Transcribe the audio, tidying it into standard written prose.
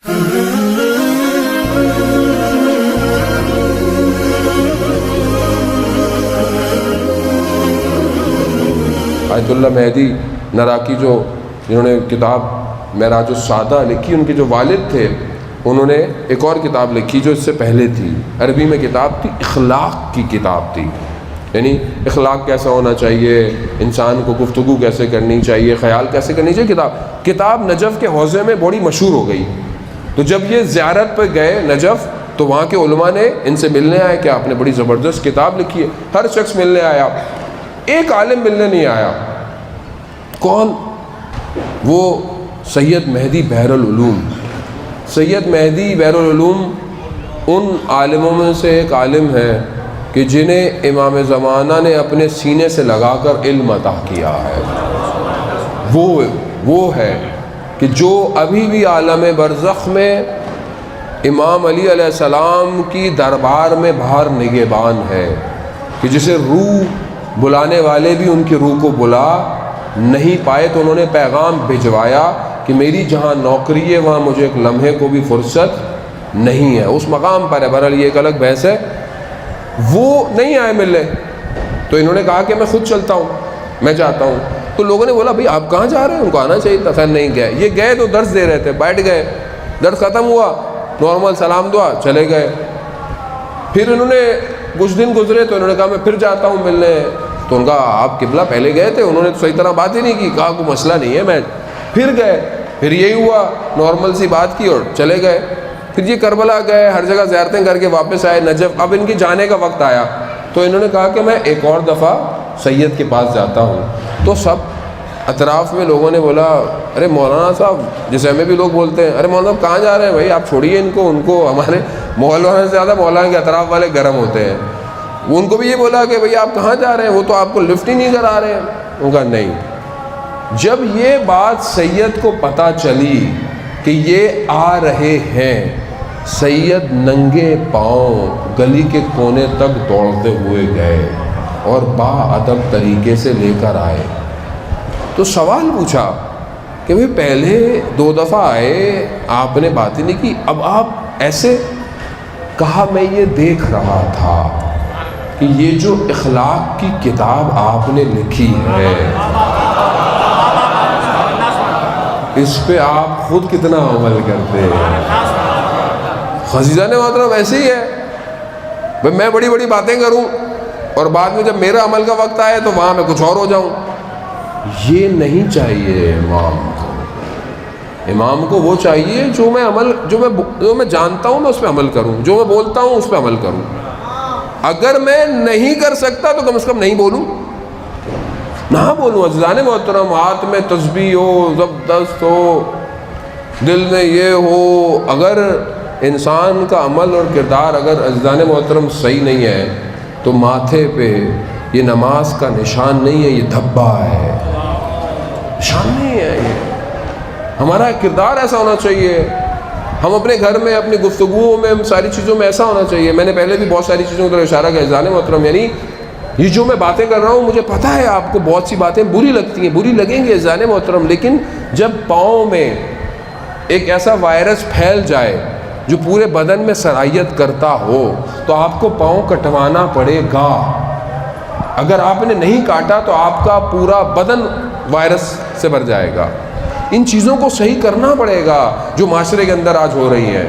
آیت اللہ مہدی نراقی جنہوں نے کتاب معراج السعادہ لکھی، ان کے جو والد تھے انہوں نے ایک اور کتاب لکھی جو اس سے پہلے تھی، عربی میں کتاب تھی، اخلاق کی کتاب تھی، یعنی اخلاق کیسا ہونا چاہیے، انسان کو گفتگو کیسے کرنی چاہیے، خیال کیسے کرنی چاہیے. کتاب نجف کے حوزے میں بڑی مشہور ہو گئی. تو جب یہ زیارت پہ گئے نجف تو وہاں کے علماء نے ان سے ملنے آئے کہ آپ نے بڑی زبردست کتاب لکھی ہے. ہر شخص ملنے آیا، ایک عالم ملنے نہیں آیا. کون؟ وہ سید مہدی بحر العلوم. سید مہدی بحر العلوم ان عالموں میں سے ایک عالم ہے کہ جنہیں امام زمانہ نے اپنے سینے سے لگا کر علم عطا کیا ہے. وہ ہے کہ جو ابھی بھی عالم برزخ میں امام علی علیہ السلام کی دربار میں باہر نگہبان ہے، کہ جسے روح بلانے والے بھی ان کی روح کو بلا نہیں پائے تو انہوں نے پیغام بھجوایا کہ میری جہاں نوکری ہے وہاں مجھے ایک لمحے کو بھی فرصت نہیں ہے. اس مقام پر ہے. بہرحال یہ ایک الگ بحث ہے. وہ نہیں آئے ملنے تو انہوں نے کہا کہ میں خود چلتا ہوں، میں چاہتا ہوں. تو لوگوں نے بولا بھئی آپ کہاں جا رہے ہیں؟ ان کو آنا چاہیے تھا. خیر نہیں گئے. یہ گئے تو درس دے رہے تھے، بیٹھ گئے، درس ختم ہوا، نارمل سلام دعا، چلے گئے. پھر انہوں نے کچھ دن گزرے تو انہوں نے کہا میں پھر جاتا ہوں ملنے. تو ان کا آپ قبلہ پہلے گئے تھے، انہوں نے تو صحیح طرح بات ہی نہیں کی. کہا کوئی مسئلہ نہیں ہے، میں پھر گئے. پھر یہی ہوا، نارمل سی بات کی اور چلے گئے. پھر یہ کربلا گئے، ہر جگہ زیارتیں کر کے واپس آئے نجف. اب ان کی جانے کا وقت آیا تو انہوں نے کہا کہ میں ایک اور دفعہ سید کے پاس جاتا ہوں. تو سب اطراف میں لوگوں نے بولا ارے مولانا صاحب، جیسے ہمیں بھی لوگ بولتے ہیں ارے مولانا صاحب کہاں جا رہے ہیں بھائی، آپ چھوڑیے ان کو ہمارے مولانا سے زیادہ مولانا کے اطراف والے گرم ہوتے ہیں. ان کو بھی یہ بولا کہ بھئی آپ کہاں جا رہے ہیں، وہ تو آپ کو لفٹ ہی نہیں کرا رہے ہیں. ان کا نہیں. جب یہ بات سید کو پتہ چلی کہ یہ آ رہے ہیں، سید ننگے پاؤں گلی کے کونے تک دوڑتے ہوئے گئے اور با ادب طریقے سے لے کر آئے. تو سوال پوچھا کہ بھئی پہلے 2 دفعہ آئے، آپ نے بات ہی نہیں کی، اب آپ ایسے؟ کہا میں یہ دیکھ رہا تھا کہ یہ جو اخلاق کی کتاب آپ نے لکھی ہے اس پہ آپ خود کتنا عمل کرتے ہیں. خزیزہ نے مطلب ایسے ہی ہے بھئی میں بڑی بڑی باتیں کروں اور بعد میں جب میرا عمل کا وقت آئے تو وہاں میں کچھ اور ہو جاؤں. یہ نہیں چاہیے امام کو وہ چاہیے جو میں جانتا ہوں میں اس پہ عمل کروں، جو میں بولتا ہوں اس پہ عمل کروں. اگر میں نہیں کر سکتا تو کم از کم نہیں بولوں، نہ بولوں. عزیزان محترم، ہاتھ میں تسبیح ہو، زبردست ہو، دل میں یہ ہو، اگر انسان کا عمل اور کردار اگر عزیزان محترم صحیح نہیں ہے تو ماتھے پہ یہ نماز کا نشان نہیں ہے، یہ دھبا ہے، نشان نہیں ہے. یہ ہمارا کردار ایسا ہونا چاہیے. ہم اپنے گھر میں، اپنی گفتگوؤں میں، ساری چیزوں میں ایسا ہونا چاہیے. میں نے پہلے بھی بہت ساری چیزوں کو اشارہ کیا عزیزان محترم، یعنی یہ جو میں باتیں کر رہا ہوں مجھے پتہ ہے آپ کو بہت سی باتیں بری لگتی ہیں، بری لگیں گی عزیزان محترم، لیکن جب پاؤں میں ایک ایسا وائرس پھیل جائے جو پورے بدن میں سرایت کرتا ہو تو آپ کو پاؤں کٹوانا پڑے گا. اگر آپ نے نہیں کاٹا تو آپ کا پورا بدن وائرس سے بھر جائے گا. ان چیزوں کو صحیح کرنا پڑے گا جو معاشرے کے اندر آج ہو رہی ہیں.